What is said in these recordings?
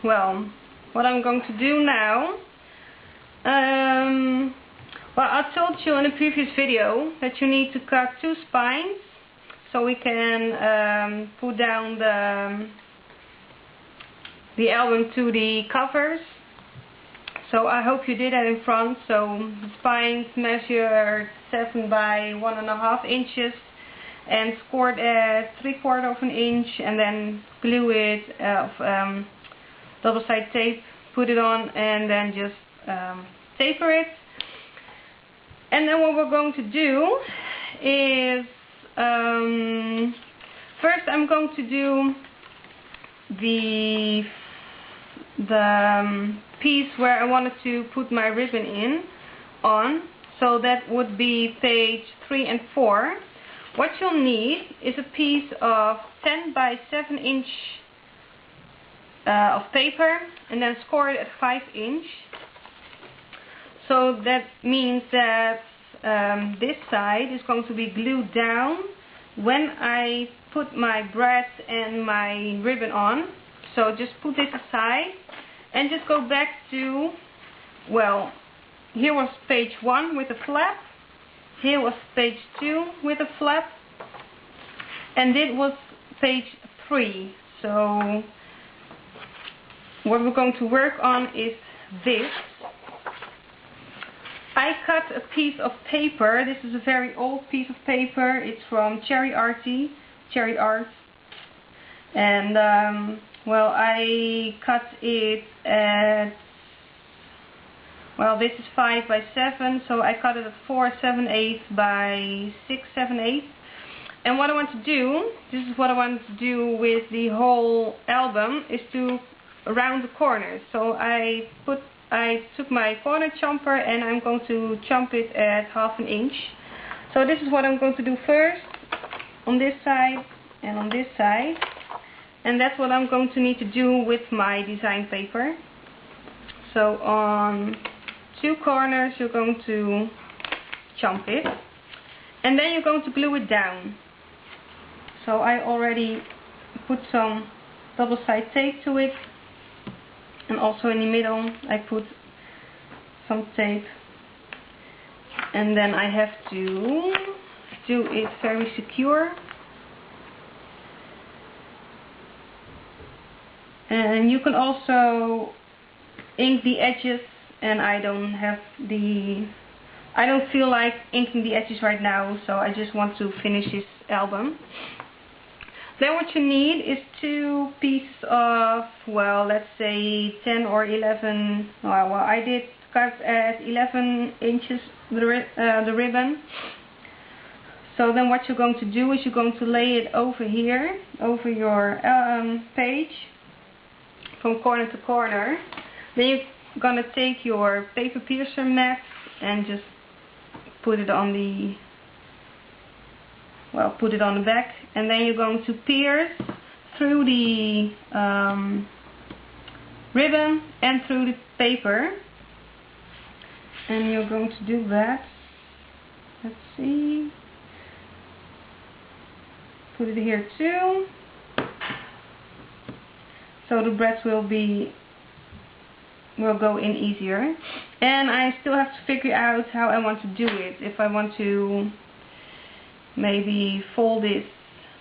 well, what I'm going to do now, well, I told you in a previous video that you need to cut 2 spines so we can put down the album to the covers. So I hope you did that in front. So the spines measure 7 by 1.5 inches and scored at 3/4 of an inch, and then glue it double-sided tape, put it on, and then just taper it. And then what we're going to do is first I'm going to do the piece where I wanted to put my ribbon in on. So that would be page 3 and 4. What you'll need is a piece of 10 by 7 inch of paper, and then score it at 5 inch. So that means that this side is going to be glued down when I put my brads and my ribbon on. So just put this aside and just go back to, well, here was page 1 with a flap, here was page 2 with a flap, and this was page 3. So what we're going to work on is this. I cut a piece of paper. This is a very old piece of paper. It's from Cherry Art, and well, I cut it at, well, this is 5 by 7, so I cut it at 4 7/8 by 6 7/8. And what I want to do, this is what I want to do with the whole album, is to round the corners. So I took my corner chomper and I'm going to chomp it at 1/2 inch. So this is what I'm going to do first, on this side and on this side. And that's what I'm going to need to do with my design paper. So on 2 corners you're going to chomp it, and then you're going to glue it down. So I already put some double-sided tape to it, and also in the middle I put some tape, and then I have to do it very secure. And you can also ink the edges, and I don't feel like inking the edges right now, so I just want to finish this album. Then what you need is 2 pieces of, well, let's say 10 or 11, well, I did cut at 11 inches the ribbon. So then what you're going to do is you're going to lay it over here, over your page, from corner to corner. Then you're gonna take your paper piercer mat and just put it on the, well, put it on the back, and then you're going to pierce through the ribbon and through the paper, and you're going to do that. Let's see, put it here too. So the brads will go in easier. And I still have to figure out how I want to do it. If I want to maybe fold it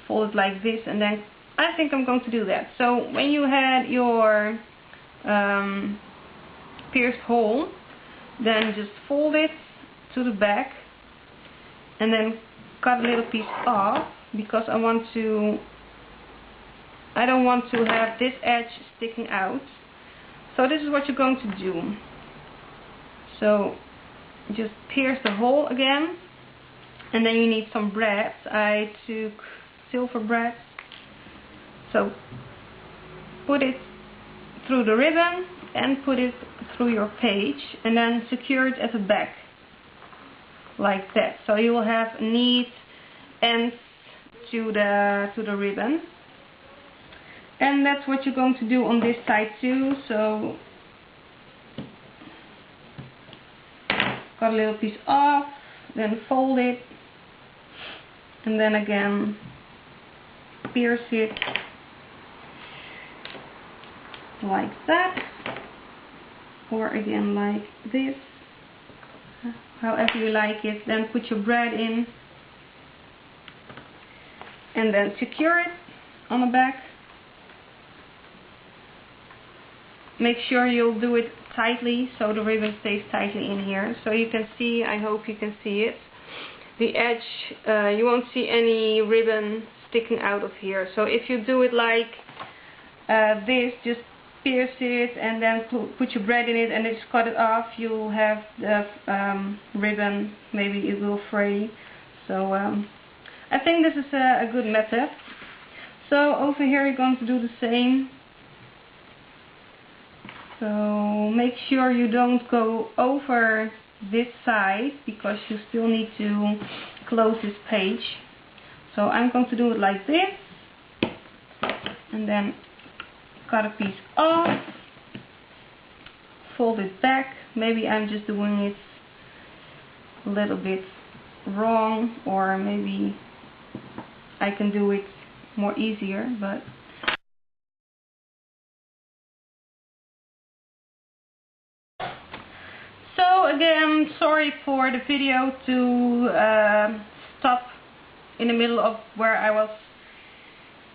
like this, and then I think I'm going to do that. So when you had your pierced hole, then just fold it to the back and then cut a little piece off, because I don't want to have this edge sticking out. So this is what you're going to do. So just pierce the hole again, and then you need some brads. I took silver brads. So put it through the ribbon and put it through your page, and then secure it at the back like that. So you will have neat ends to the ribbon. And that's what you're going to do on this side too. So cut a little piece off, then fold it, and then again pierce it like that, or again like this, however you like it. Then put your brad in and then secure it on the back. Make sure you'll do it tightly so the ribbon stays tightly in here. So you can see, I hope you can see it, the edge, you won't see any ribbon sticking out of here. So if you do it like this, just pierce it and then put your brad in it and just cut it off, you'll have the ribbon, maybe it will fray. So I think this is a good method. So over here you're going to do the same. So make sure you don't go over this side because you still need to close this page. So I'm going to do it like this and then cut a piece off, fold it back. Maybe I'm just doing it a little bit wrong, or maybe I can do it more easier, but so again, sorry for the video to stop in the middle of where I was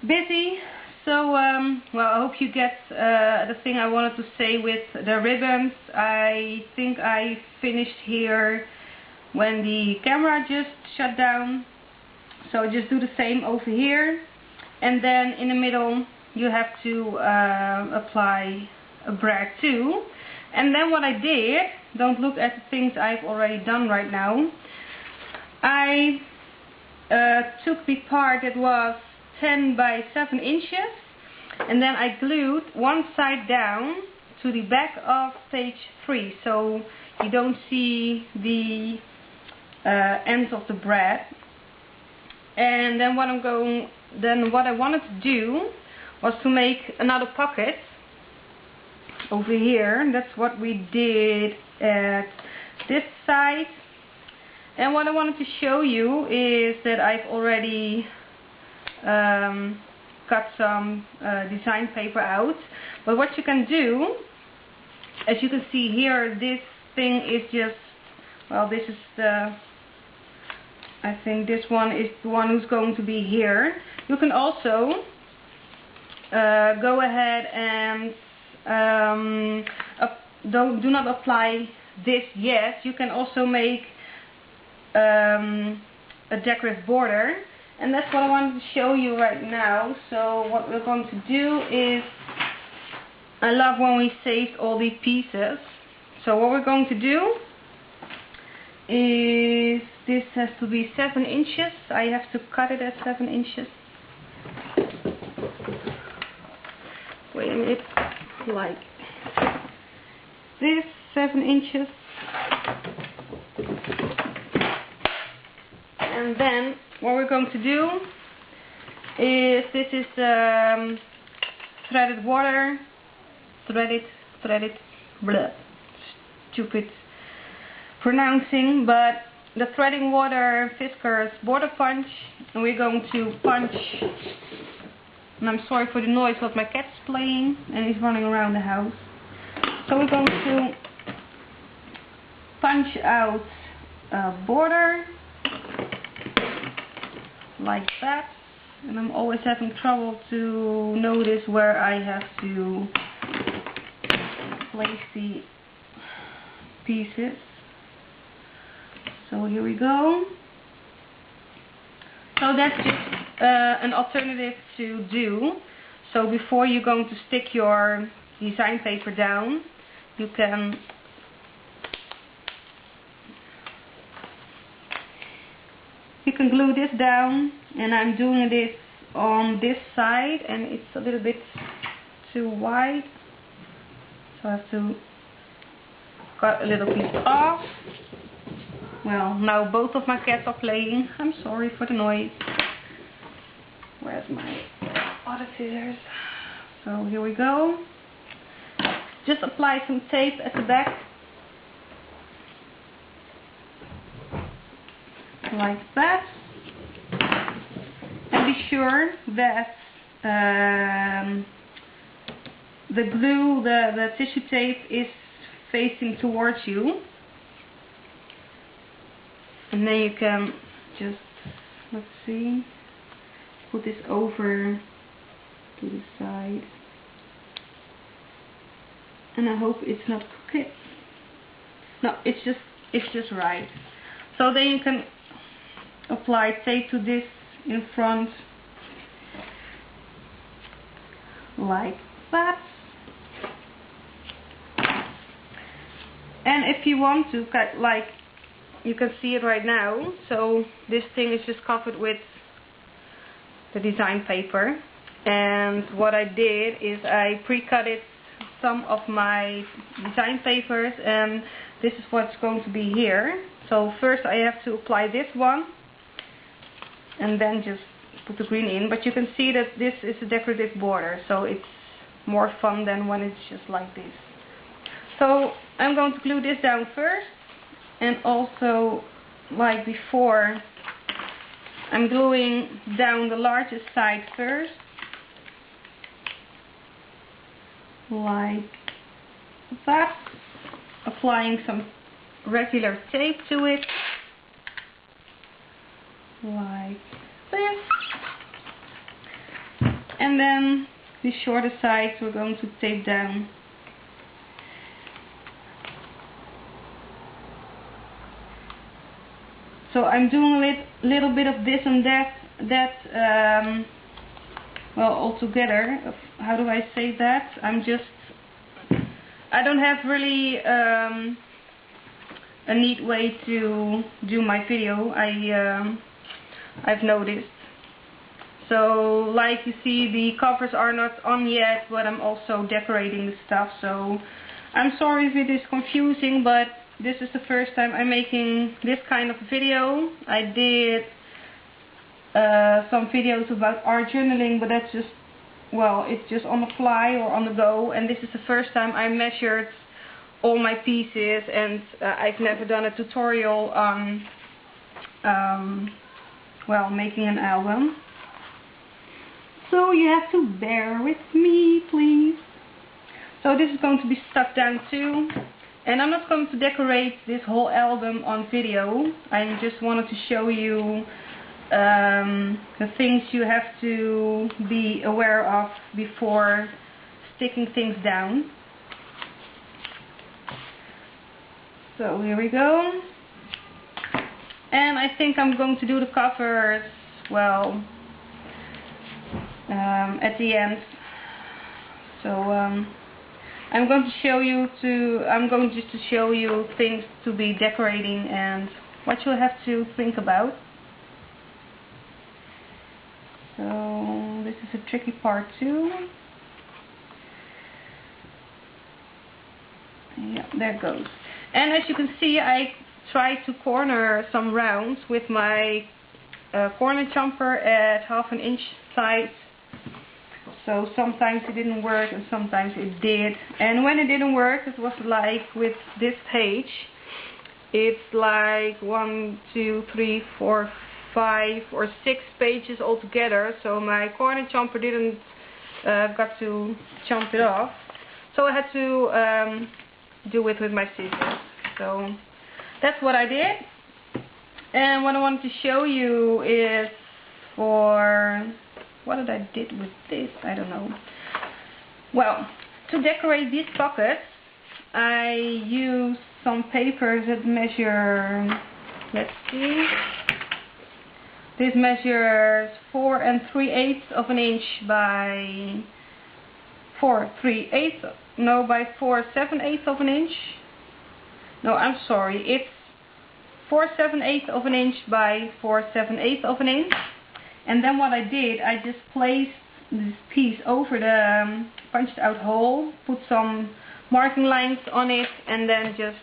busy. So, well, I hope you get the thing I wanted to say with the ribbons. I think I finished here when the camera just shut down. So just do the same over here. And then in the middle you have to apply a brad too. And then what I did, don't look at the things I've already done right now. I took the part that was 10 by 7 inches and then I glued one side down to the back of page 3, so you don't see the ends of the brad. And then what I wanted to do was to make another pocket over here. That's what we did at this side. And what I wanted to show you is that I've already cut some design paper out. But what you can do, as you can see here, this thing is just, well, this is the, I think this one is the one who's going to be here. You can also go ahead and do not apply this yet. You can also make a decorative border, and that's what I wanted to show you right now. So what we're going to do is, I love when we saved all the pieces. So what we're going to do is, this has to be 7 inches. I have to cut it at 7 inches. Wait a minute, like this, 7 inches. And then what we're going to do is, this is threaded water, threaded, blah, stupid pronouncing, but the threading water Fiskars border punch, and we're going to punch, and I'm sorry for the noise, but my cat's playing and he's running around the house. So we're going to punch out a border like that, and I'm always having trouble to notice where I have to place the pieces. So here we go. So that's just an alternative to do. So before you're going to stick your design paper down, you can glue this down, and I'm doing this on this side and it's a little bit too wide, so I have to cut a little piece off. Well, now both of my cats are playing. I'm sorry for the noise. Where's my other scissors? So here we go. Just apply some tape at the back, like that. And be sure that the glue, the tissue tape is facing towards you. And then you can just, let's see, put this over to the side. And I hope it's not crooked. No, it's just right. So then you can apply tape to this in front like that. And if you want to cut, like, you can see it right now, so this thing is just covered with the design paper. And what I did is I pre-cutted some of my design papers, and this is what's going to be here. So first I have to apply this one and then just put the green in, but you can see that this is a decorative border, so it's more fun than when it's just like this. So I'm going to glue this down first, and also, like before, I'm gluing down the largest side first, like that, applying some regular tape to it, like this, and then the shorter sides we're going to tape down. So I'm doing a little bit of this and that, well, all together. How do I say that? I don't have really a neat way to do my video, I've noticed. So, like you see, the covers are not on yet, but I'm also decorating the stuff. So I'm sorry if it is confusing, but this is the first time I'm making this kind of video. I did some videos about art journaling, but that's just, well, it's just on the fly or on the go. And this is the first time I measured all my pieces, and I've never done a tutorial on, well, making an album. So you have to bear with me, please. So this is going to be stuck down too. And I'm not going to decorate this whole album on video. I just wanted to show you the things you have to be aware of before sticking things down. So here we go. And I think I'm going to do the covers, well, at the end. So I'm going to show you just to show you things to be decorating and what you'll have to think about. So this is a tricky part too. Yeah, there it goes. And as you can see, I tried to corner some rounds with my corner jumper at 1/2 inch size. So sometimes it didn't work and sometimes it did. And when it didn't work, it was like with this page. It's like 1, 2, 3, 4, 5 or 6 pages altogether. So my corner jumper didn't got to jump it off. So I had to do it with my scissors. So that's what I did. And what I wanted to show you is for... what did I did with this? I don't know. Well, to decorate these pockets, I used some papers that measure, let's see, this measures 4 3/8 inch by 4 3/8, no, by 4 7/8 inch. No, I'm sorry, it's 4 7/8 inch by 4 7/8 inch. And then what I did, I just placed this piece over the punched out hole, put some marking lines on it, and then just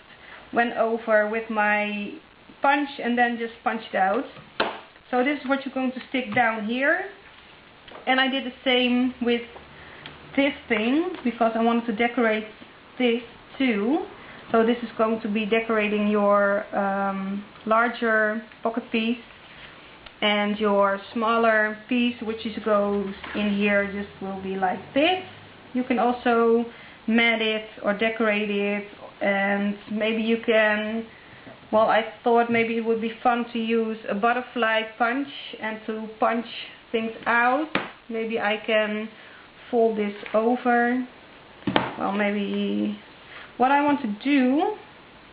went over with my punch and then just punched out. So this is what you're going to stick down here. And I did the same with this thing, because I wanted to decorate this too. So this is going to be decorating your larger pocket piece. and your smaller piece which goes in here just will be like this. You can also mat it or decorate it, and maybe you can, well, I thought maybe it would be fun to use a butterfly punch and to punch things out. Maybe I can fold this over. Well, maybe what I want to do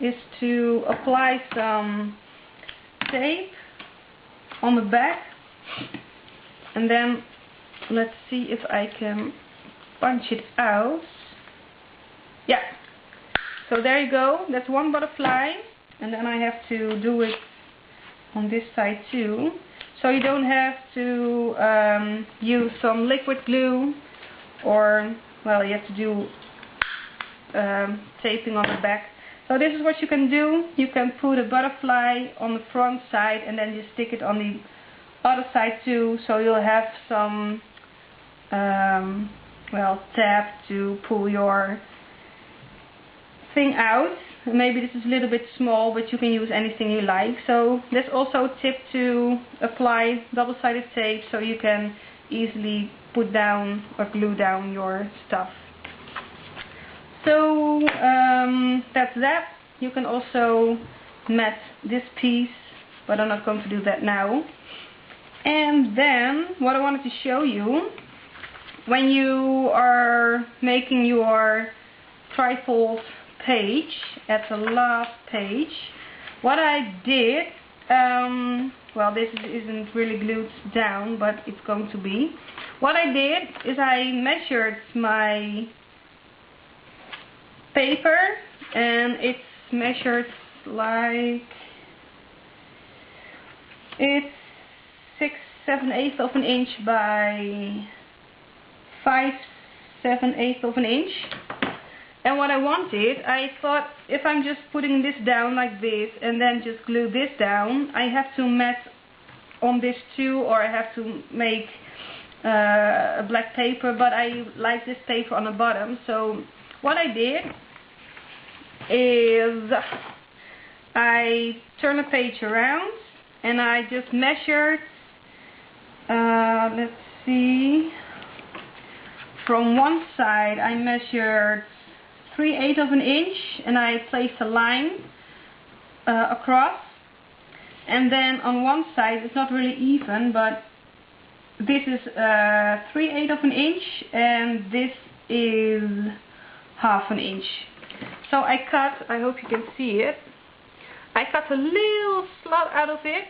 is to apply some tape on the back, and then let's see if I can punch it out. Yeah, so there you go, that's one butterfly, and then I have to do it on this side too. So you don't have to use some liquid glue, or, well, you have to do taping on the back. So this is what you can do. You can put a butterfly on the front side and then just stick it on the other side too, so you'll have some well, tab to pull your thing out. Maybe this is a little bit small, but you can use anything you like. So there's also a tip to apply double-sided tape so you can easily put down or glue down your stuff. So that's that. You can also mat this piece, but I'm not going to do that now. And then what I wanted to show you, when you are making your trifold page at the last page, what I did, well, this isn't really glued down, but it's going to be. What I did is I measured my paper, and it's measured like, it's 6/7/8 of an inch by 5/7/8 of an inch. And what I wanted, I thought, if I'm just putting this down like this and then just glue this down, I have to mat on this too, or I have to make a black paper, but I like this paper on the bottom. So what I did is I turn the page around and I just measured, let's see, from one side I measured 3/8 of an inch, and I placed a line across, and then on one side it's not really even, but this is 3/8 of an inch and this is 1/2 an inch. So I cut, I hope you can see it, I cut a little slot out of it,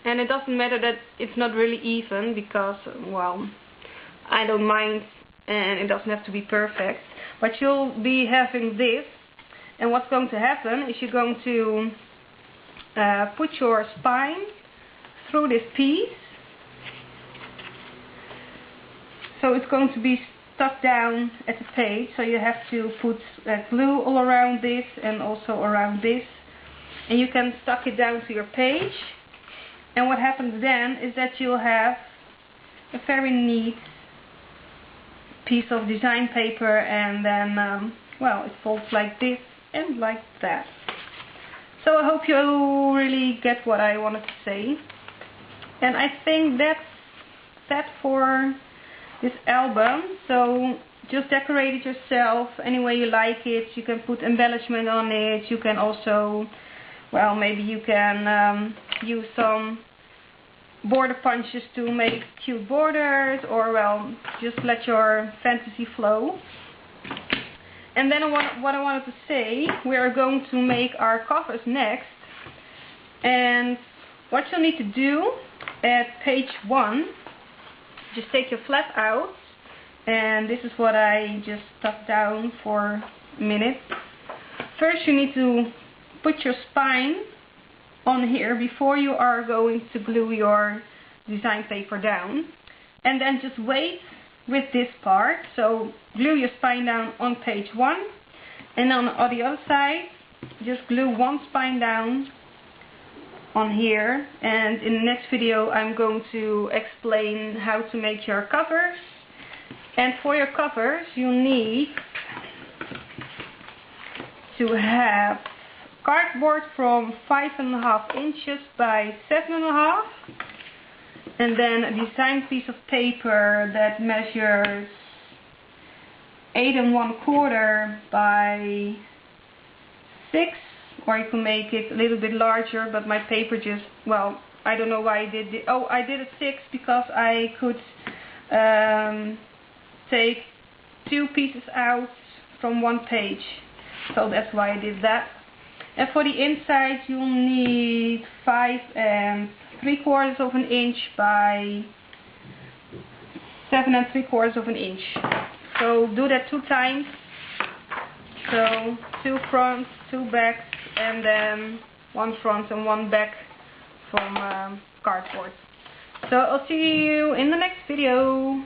and it doesn't matter that it's not really even, because, well, I don't mind, and it doesn't have to be perfect, but you'll be having this, and what's going to happen is you're going to put your spine through this piece, so it's going to be stuck down at the page, so you have to put glue all around this and also around this, and you can stuck it down to your page. And what happens then is that you'll have a very neat piece of design paper, and then well, it folds like this and like that. So I hope you really get what I wanted to say, and I think that's that for this album. So just decorate it yourself any way you like it. You can put embellishment on it. You can also, well, maybe you can use some border punches to make cute borders, or, well, just let your fantasy flow. And then what I wanted to say, we are going to make our covers next, and what you'll need to do at page 1, just take your flap out, and this is what I just stuck down for a minute. First you need to put your spine on here before you are going to glue your design paper down, and then just wait with this part. So glue your spine down on page 1, and on the other side just glue one spine down on here, and in the next video I'm going to explain how to make your covers. And for your covers you need to have cardboard from 5.5 inches by 7.5, and then a design piece of paper that measures 8.25 by 6, or you can make it a little bit larger, but my paper just, well, I don't know why I did it. Oh, I did a 6 because I could take 2 pieces out from one page, so that's why I did that. And for the inside you'll need 5.75 of an inch by 7.75 of an inch. So do that 2 times. So 2 fronts, 2 backs, and then 1 front and 1 back from cardboard. So I'll see you in the next video.